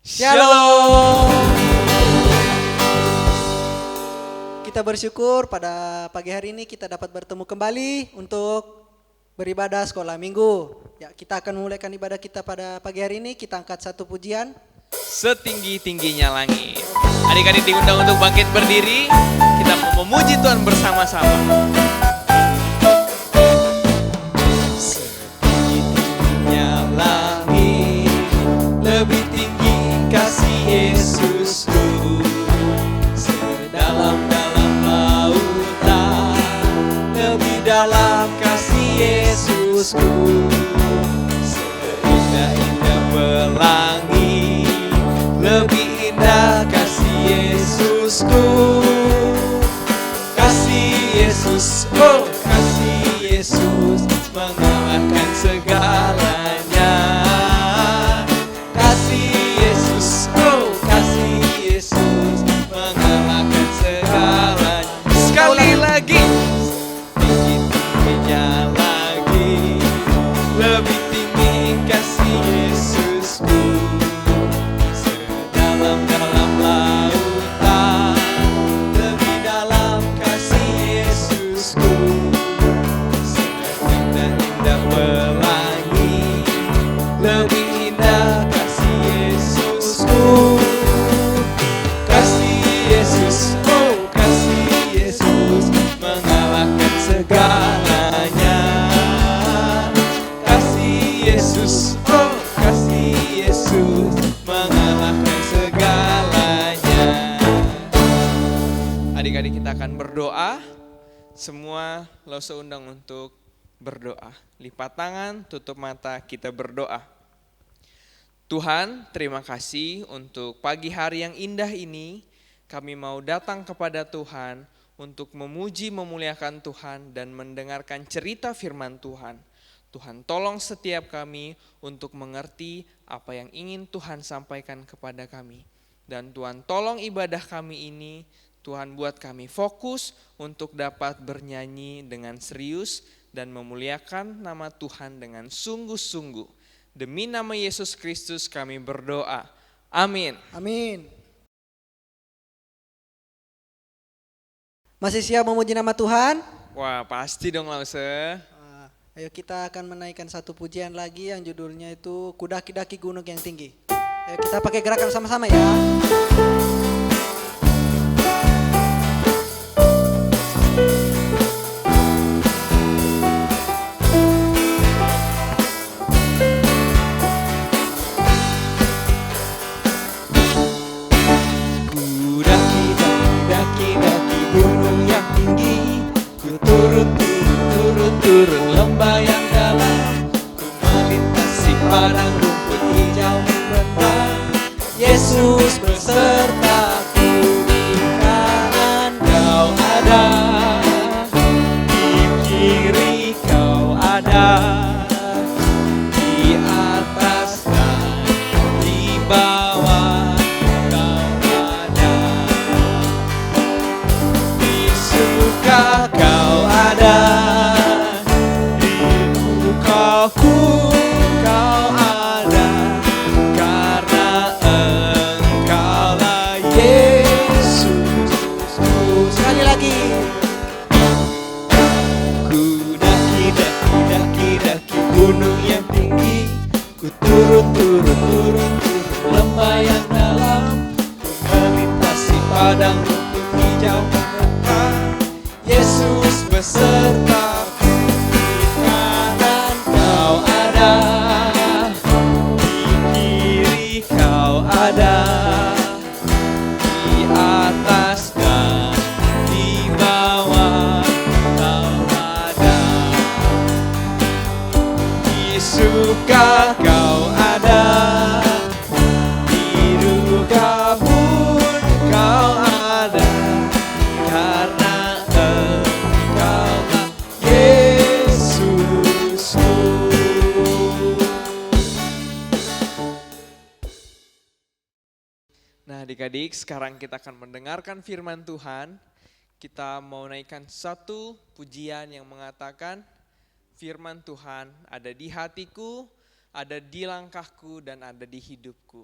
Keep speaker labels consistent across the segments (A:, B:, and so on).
A: Shalom.
B: Kita bersyukur pada pagi hari ini kita dapat bertemu kembali untuk beribadah sekolah minggu. Ya, kita akan memulaikan ibadah kita pada pagi hari ini. Kita angkat satu pujian.
A: Setinggi-tingginya langit. Adik-adik diundang untuk bangkit berdiri. Kita mau memuji Tuhan bersama-sama. Setinggi-tingginya langit, lebih tinggi kasih Yesusku. Sedalam-dalam lautan, lebih dalam kasih Yesusku. Seindah-indah pelangi, lebih indah kasih Yesusku. Kasih Yesus, oh kasih Yesus, mengalahkan segalanya. Kasih Yesus, oh kasih Yesus, mengalahkan segalanya. Sekali lagi, tinggi-tingginya lagi, lebih tinggi kasih Yesusku. Sedalam-dalam lautan, lebih dalam kasih Yesusku. Seindah-indah pelangi, lebih indah kasih Yesusku. Kasih Yesus, oh kasih Yesus, mengalahkan segalanya. Kasih Yesus, oh kasih Yesus, mengalahkan segalanya. Adik-adik kita akan berdoa. Semua lo seundang untuk berdoa. Lipat tangan, tutup mata, kita berdoa. Tuhan, terima kasih untuk pagi hari yang indah ini. Kami mau datang kepada Tuhan untuk memuji, memuliakan Tuhan dan mendengarkan cerita firman Tuhan. Tuhan tolong setiap kami untuk mengerti apa yang ingin Tuhan sampaikan kepada kami. Dan Tuhan tolong ibadah kami ini, Tuhan buat kami fokus untuk dapat bernyanyi dengan serius dan memuliakan nama Tuhan dengan sungguh-sungguh. Demi nama Yesus Kristus kami berdoa. Amin.
B: Amin. Masih siap memuji nama Tuhan?
A: Wah pasti dong Lause.
B: Ayo kita akan menaikkan satu pujian lagi yang judulnya itu Kudaki-daki Gunung yang Tinggi. Ayo kita pakai gerakan sama-sama ya.
A: Daki-daki gunung yang tinggi, ku turun lembah yang dalam, ku melintasi padang rumput hijau membentang. Yesus besertaku, di kanan kau ada, di kiri kau ada, di atas dan di bawah kau ada. Di suka kau ada, di duka pun kau ada, karena Engkaulah Yesus.
B: Sekali lagi.
A: Ku daki gunung yang tinggi, ku turun lembah yang dalam, ku melintasi padang rumput hijau membentang. Yesus besertaku, di kanan kau ada, di kiri kau ada, di atas dan di bawah kau ada. Di suka kau ada, di duka pun kau ada, karena Engkaulah Yesusku. Nah adik-adik, sekarang kita akan mendengarkan firman Tuhan. Kita mau naikkan satu pujian yang mengatakan, firman Tuhan ada di hatiku, ada di langkahku, dan ada di hidupku.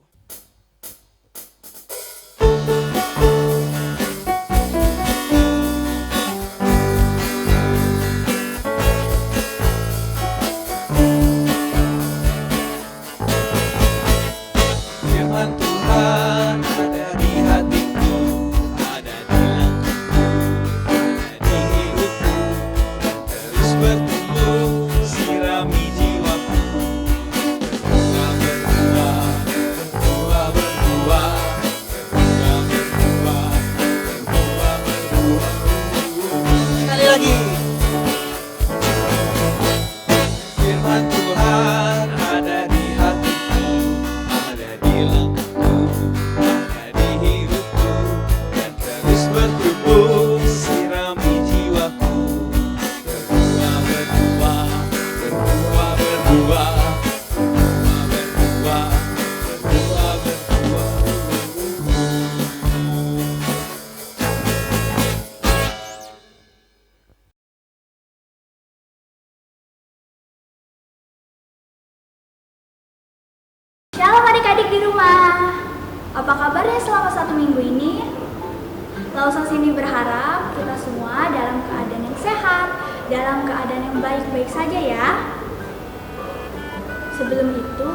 C: adik-adik di rumah, apa kabarnya selama 1 minggu ini? Lausos ini berharap kita semua dalam keadaan yang sehat, dalam keadaan yang baik-baik saja ya. Sebelum itu,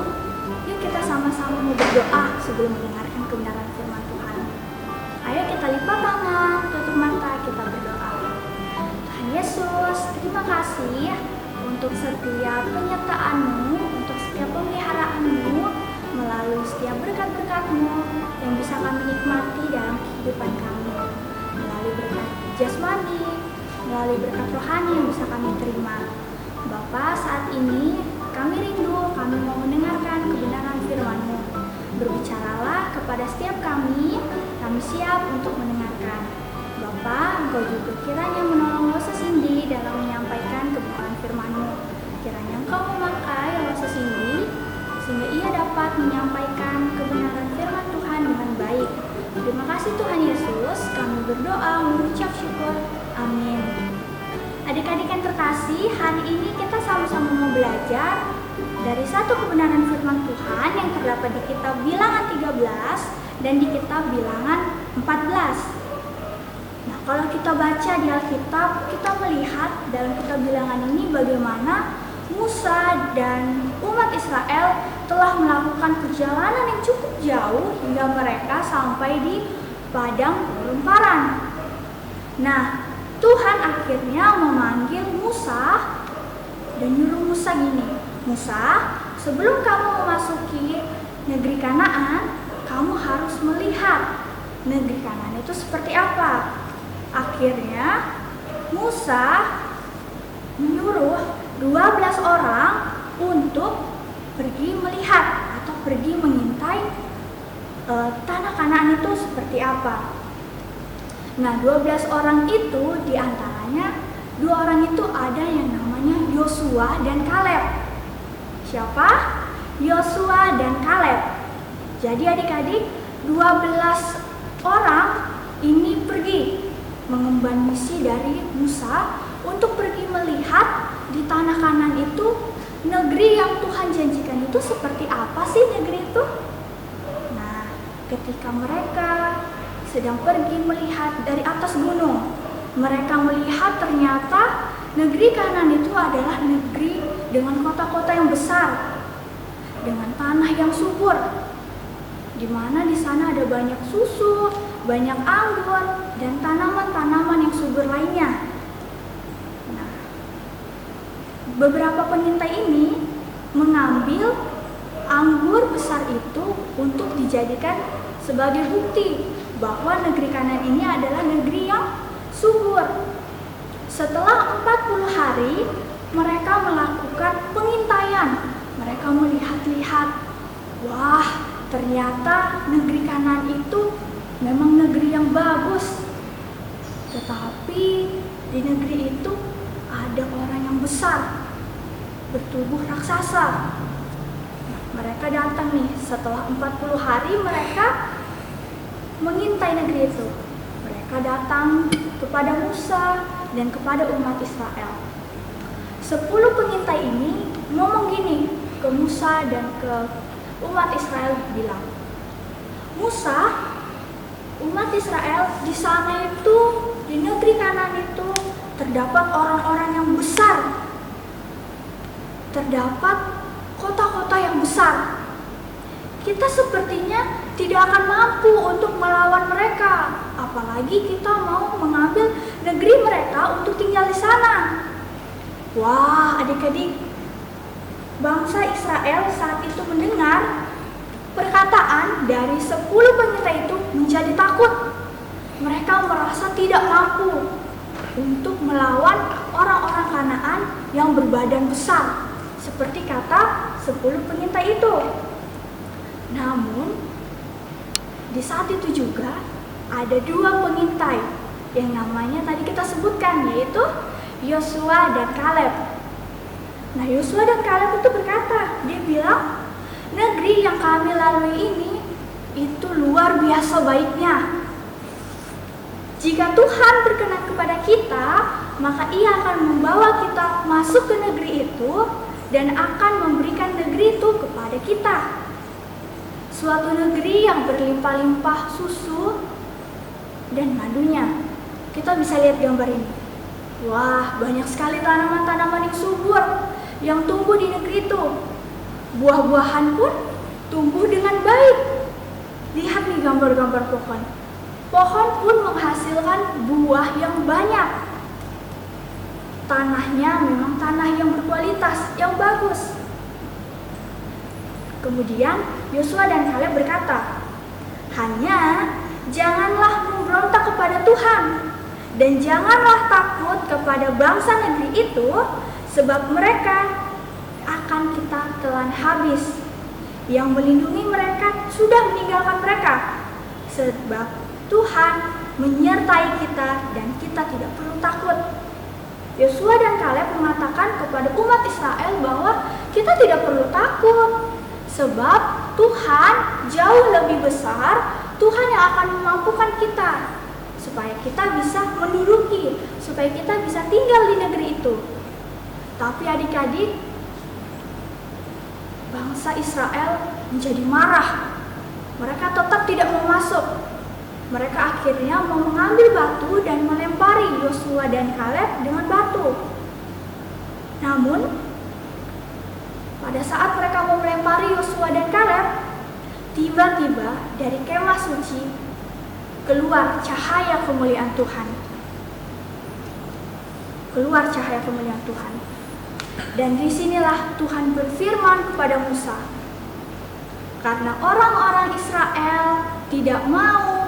C: yuk kita sama-sama mau berdoa sebelum mendengarkan kebenaran firman Tuhan. Ayo kita lipat tangan, tutup mata, kita berdoa. Tuhan Yesus, terima kasih untuk setiap penyertaan-Mu, untuk setiap pemeliharaan-Mu, melalui setiap berkat-berkat-Mu yang bisa kami nikmati dalam kehidupan kami, melalui berkat jasmani, melalui berkat rohani yang bisa kami terima. Bapa, saat ini kami rindu, kami mau mendengarkan kebenaran firman-Mu. Berbicaralah kepada setiap kami siap untuk mendengarkan. Bapa, Engkau juga kiranya menolong Lausos Cindy dalam menyampaikan kebenaran firman-Mu. Kiranya Engkau memakai Lausos Cindy sehingga ia dapat menyampaikan kebenaran firman Tuhan dengan baik. Terima kasih Tuhan Yesus, kami berdoa mengucap syukur. Amin. Adik-adik yang terkasih, hari ini kita sama-sama mau belajar dari satu kebenaran firman Tuhan yang terdapat di kitab Bilangan 13 dan di kitab Bilangan 14. Nah, kalau kita baca di Alkitab, kita melihat dalam kitab Bilangan ini bagaimana Musa dan umat Israel telah melakukan perjalanan yang cukup jauh hingga mereka sampai di padang gurun Paran. Nah, Tuhan akhirnya memanggil Musa dan nyuruh Musa gini, Musa, sebelum kamu memasuki negeri Kanaan, kamu harus melihat negeri Kanaan itu seperti apa. Akhirnya Musa menyuruh 12 orang untuk pergi melihat atau pergi mengintai tanah Kanaan itu seperti apa. Nah, 12 orang itu diantaranya 2 orang itu ada yang namanya Yosua dan Kaleb. Siapa? Yosua dan Kaleb. Jadi adik-adik, 12 orang ini pergi mengemban misi dari Musa untuk pergi melihat di tanah Kanaan itu negeri yang Tuhan janjikan itu seperti apa sih negeri itu? Nah, ketika mereka sedang pergi melihat dari atas gunung, mereka melihat ternyata negeri Kanaan itu adalah negeri dengan kota-kota yang besar, dengan tanah yang subur, di mana di sana ada banyak susu, banyak anggur, dan tanaman-tanaman yang subur lainnya. Nah, beberapa pengintai ini mengambil anggur besar itu untuk dijadikan sebagai bukti bahwa negeri Kanaan ini adalah negeri yang subur. Setelah 40 hari, mereka melakukan pengintaian. Mereka melihat-lihat, wah, ternyata negeri Kanaan itu memang negeri yang bagus. Tetapi di negeri itu ada orang yang besar, bertubuh raksasa. Mereka datang nih, setelah 40 hari mereka mengintai negeri itu. Mereka datang kepada Musa dan kepada umat Israel. 10 pengintai ini ngomong gini ke Musa dan ke umat Israel, bilang, Musa, umat Israel di sana itu, di negeri Kanaan itu terdapat orang-orang yang besar, terdapat kota-kota yang besar. Kita sepertinya tidak akan mampu untuk melawan mereka, apalagi kita mau mengambil negeri mereka untuk tinggal di sana. Wah, adik-adik, bangsa Israel saat itu mendengar perkataan dari 10 pengintai itu menjadi takut. Mereka merasa tidak mampu untuk melawan orang-orang Kanaan yang berbadan besar, seperti kata 10 pengintai itu. Namun, di saat itu juga ada 2 pengintai yang namanya tadi kita sebutkan, yaitu Yosua dan Kaleb. Nah, Yosua dan Kaleb itu berkata, dia bilang, negeri yang kami lalui ini itu luar biasa baiknya. Jika Tuhan berkenan kepada kita, maka Ia akan membawa kita masuk ke negeri itu dan akan memberikan negeri itu kepada kita. suatu negeri yang berlimpah-limpah susu dan madunya. Kita bisa lihat gambar ini. Wah, banyak sekali tanaman-tanaman yang subur yang tumbuh di negeri itu. Buah-buahan pun tumbuh dengan baik. Lihat nih gambar-gambar pohon. Pohon pun menghasilkan buah yang banyak. Tanahnya memang tanah yang berkualitas, yang bagus. Kemudian Yosua dan Kaleb berkata, "Hanya janganlah memberontak kepada Tuhan, dan janganlah takut kepada bangsa negeri itu, sebab mereka akan kita telan habis. Yang melindungi mereka sudah meninggalkan mereka, sebab Tuhan menyertai kita dan kita tidak perlu takut." Yosua dan Kaleb mengatakan kepada umat Israel bahwa kita tidak perlu takut, sebab Tuhan jauh lebih besar, Tuhan yang akan memampukan kita supaya kita bisa menduduki, supaya kita bisa tinggal di negeri itu. Tapi adik-adik, bangsa Israel menjadi marah. Mereka tetap tidak mau masuk. Mereka akhirnya mau mengambil batu dan melempari Yosua dan Kaleb dengan batu. Namun, pada saat mereka mau melempari Yosua dan Kaleb, tiba-tiba dari kemah suci keluar cahaya kemuliaan Tuhan. Keluar cahaya kemuliaan Tuhan. Dan disinilah Tuhan berfirman kepada Musa, karena orang-orang Israel tidak mau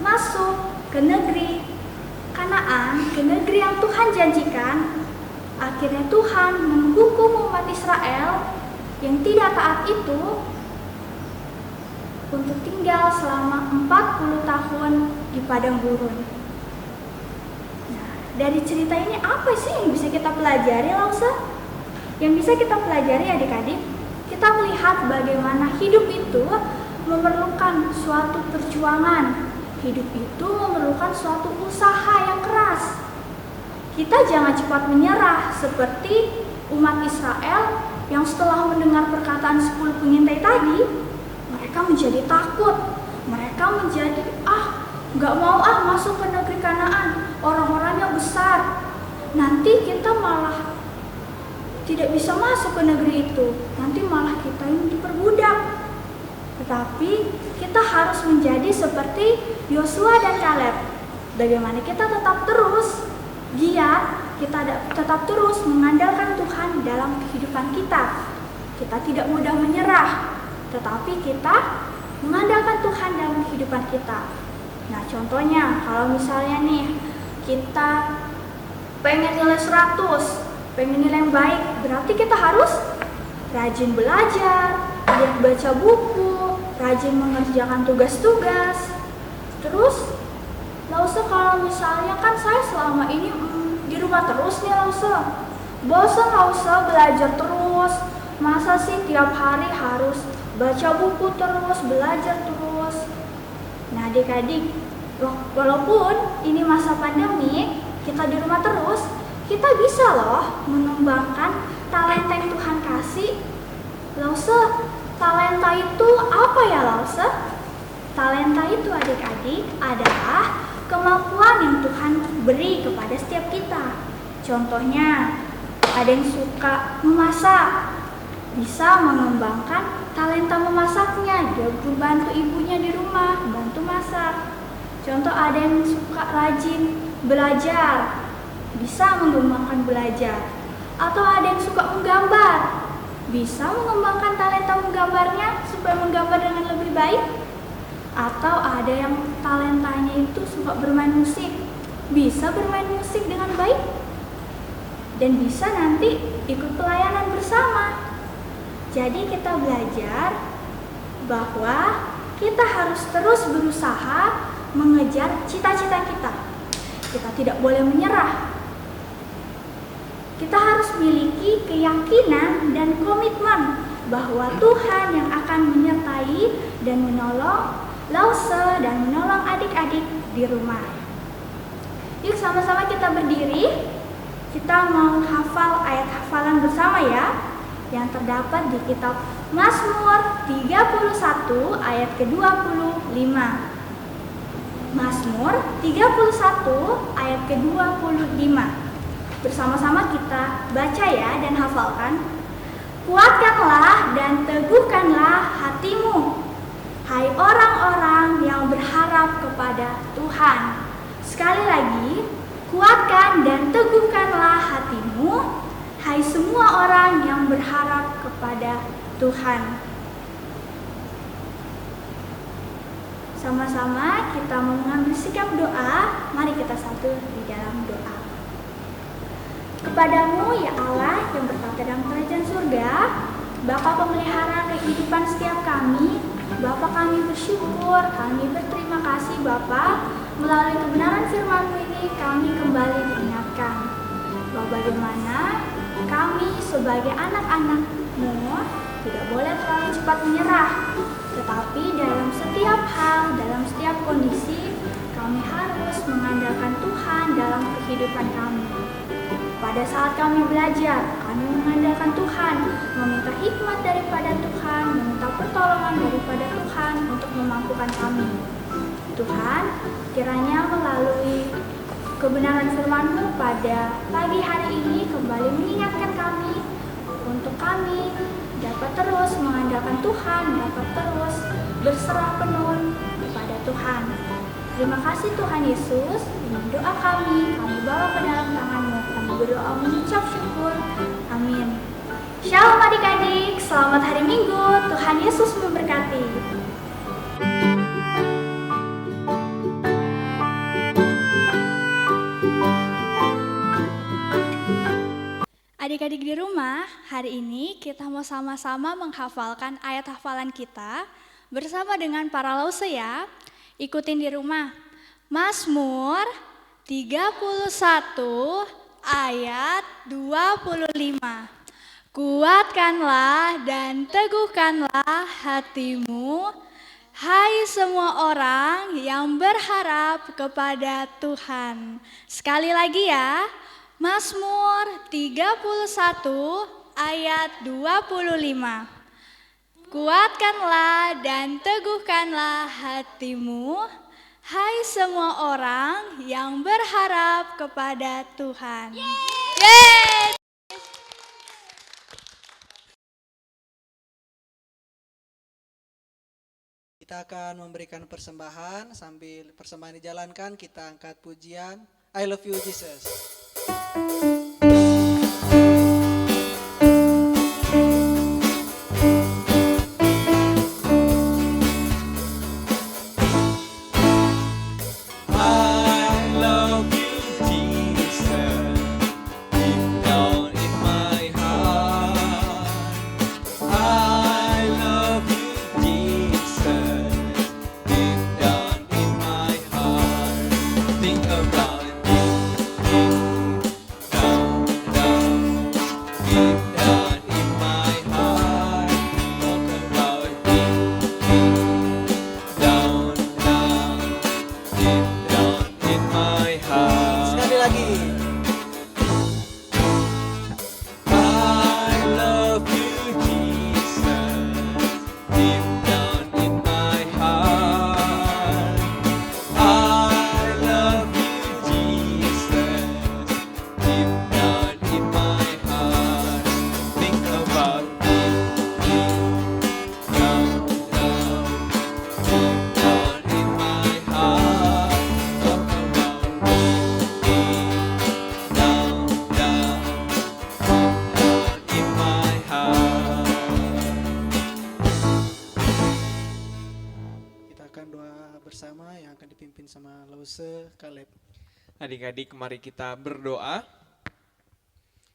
C: masuk ke negeri Kanaan, ke negeri yang Tuhan janjikan, akhirnya Tuhan menghukum umat Israel yang tidak taat itu untuk tinggal selama 40 tahun di padang gurun. Nah, dari cerita ini apa sih yang bisa kita pelajari, Lausa? Yang bisa kita pelajari adik-adik, kita melihat bagaimana hidup itu memerlukan suatu perjuangan. Hidup itu memerlukan suatu usaha yang keras. Kita jangan cepat menyerah seperti umat Israel yang setelah mendengar perkataan 10 pengintai tadi, mereka menjadi takut. Mereka menjadi, nggak mau masuk ke negeri Kanaan. Orang-orangnya besar. Nanti kita malah tidak bisa masuk ke negeri itu. Nanti malah kita ini diperbudak. Tetapi kita harus menjadi seperti Yosua dan Kaleb. Bagaimana kita tetap terus giat, kita tetap terus mengandalkan Tuhan dalam kehidupan kita. Kita tidak mudah menyerah, tetapi kita mengandalkan Tuhan dalam kehidupan kita. Nah, contohnya kalau misalnya nih kita pengen nilai 100, pengen nilai yang baik, berarti kita harus rajin belajar, giat baca buku, rajin mengerjakan tugas-tugas. Terus, Lausa kalau misalnya kan saya selama ini di rumah terus nih Lausa, bosan Lausa belajar terus. Masa sih tiap hari harus baca buku terus, belajar terus? Nah adik-adik, walaupun ini masa pandemi, kita di rumah terus, kita bisa loh mengembangkan talenta yang Tuhan kasih. Lausa, talenta itu apa ya Lausa? Talenta itu adik-adik adalah kemampuan yang Tuhan beri kepada setiap kita. Contohnya, ada yang suka memasak, bisa mengembangkan talenta memasaknya. Dia membantu ibunya di rumah, bantu masak. Contoh ada yang suka rajin belajar, bisa mengembangkan belajar. Atau ada yang suka menggambar, bisa mengembangkan talenta menggambarnya supaya menggambar dengan lebih baik. Atau ada yang talentanya itu suka bermain musik, bisa bermain musik dengan baik dan bisa nanti ikut pelayanan bersama. Jadi kita belajar bahwa kita harus terus berusaha mengejar cita-cita kita. Kita tidak boleh menyerah. Kita harus miliki keyakinan dan komitmen bahwa Tuhan yang akan menyertai dan menolong Lausa dan menolong adik-adik di rumah. Yuk sama-sama kita berdiri. Kita mau hafal ayat hafalan bersama ya, yang terdapat di kitab Mazmur 31 ayat ke-25. Mazmur 31 ayat ke-25. Bersama-sama kita baca ya dan hafalkan. Kuatkanlah dan teguhkanlah hatimu, hai orang-orang yang berharap kepada Tuhan. Sekali lagi, kuatkan dan teguhkanlah hatimu, hai semua orang yang berharap kepada Tuhan. Sama-sama kita mengambil sikap doa, mari kita satu di dalam doa. Kepadamu ya Allah yang bertata dalam kerajaan surga, Bapa pemelihara kehidupan setiap kami, Bapa kami bersyukur, kami berterima kasih Bapa, melalui kebenaran firman-Mu ini kami kembali diingatkan bahwa bagaimana kami sebagai anak-anak-Mu tidak boleh terlalu cepat menyerah, tetapi dalam setiap hal, dalam setiap kondisi, kami harus mengandalkan Tuhan dalam kehidupan kami. Pada saat kami belajar, kami mengandalkan Tuhan, meminta hikmat daripada Tuhan, meminta pertolongan daripada Tuhan untuk memampukan kami. Tuhan, kiranya melalui kebenaran firman-Mu pada pagi hari ini kembali mengingatkan kami untuk kami dapat terus mengandalkan Tuhan, dapat terus berserah penuh kepada Tuhan. Terima kasih Tuhan Yesus, dengan doa kami bawa ke dalam tangan-Mu, kami berdoa mengucap syukur, amin. Shalom adik-adik, selamat hari Minggu, Tuhan Yesus memberkati. Adik-adik di rumah, hari ini kita mau sama-sama menghafalkan ayat hafalan kita bersama dengan para lause ya. Ikutin di rumah. Mazmur 31 ayat 25. Kuatkanlah dan teguhkanlah hatimu, hai semua orang yang berharap kepada Tuhan. Sekali lagi ya. Mazmur 31 ayat 25. Kuatkanlah dan teguhkanlah hatimu, hai semua orang yang berharap kepada Tuhan. Yeay!
B: Kita akan memberikan persembahan, sambil persembahan dijalankan kita angkat pujian I Love You Jesus. Bersama yang akan dipimpin sama Lause Kaleb.
A: Adik-adik, mari kita berdoa.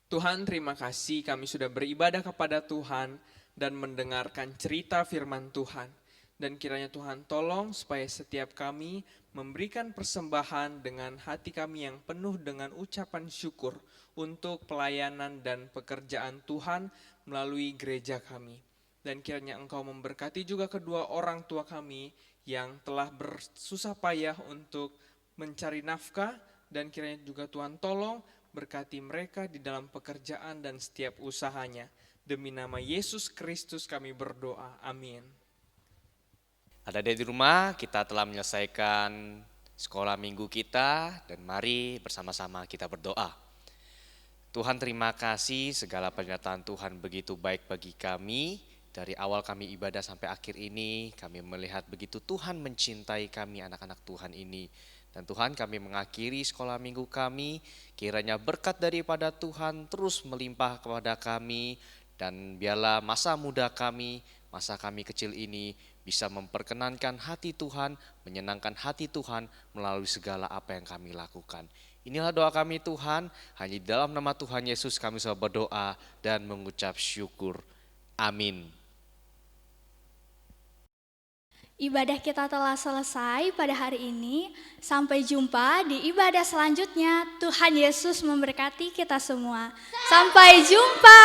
A: Tuhan, terima kasih kami sudah beribadah kepada Tuhan dan mendengarkan cerita firman Tuhan. Dan kiranya Tuhan tolong supaya setiap kami memberikan persembahan dengan hati kami yang penuh dengan ucapan syukur untuk pelayanan dan pekerjaan Tuhan melalui gereja kami. Dan kiranya Engkau memberkati juga kedua orang tua kami yang telah bersusah payah untuk mencari nafkah, dan kiranya juga Tuhan tolong berkati mereka di dalam pekerjaan dan setiap usahanya. Demi nama Yesus Kristus kami berdoa. Amin.
D: Adik-adik di rumah, kita telah menyelesaikan sekolah minggu kita dan mari bersama-sama kita berdoa. Tuhan, terima kasih segala penyertaan Tuhan begitu baik bagi kami. Dari awal kami ibadah sampai akhir ini, kami melihat begitu Tuhan mencintai kami anak-anak Tuhan ini. Dan Tuhan, kami mengakhiri sekolah minggu kami, kiranya berkat daripada Tuhan terus melimpah kepada kami, dan biarlah masa muda kami, masa kami kecil ini bisa memperkenankan hati Tuhan, menyenangkan hati Tuhan melalui segala apa yang kami lakukan. Inilah doa kami Tuhan, hanya di dalam nama Tuhan Yesus kami selalu berdoa dan mengucap syukur. Amin.
C: Ibadah kita telah selesai pada hari ini. Sampai jumpa di ibadah selanjutnya. Tuhan Yesus memberkati kita semua. Sampai jumpa.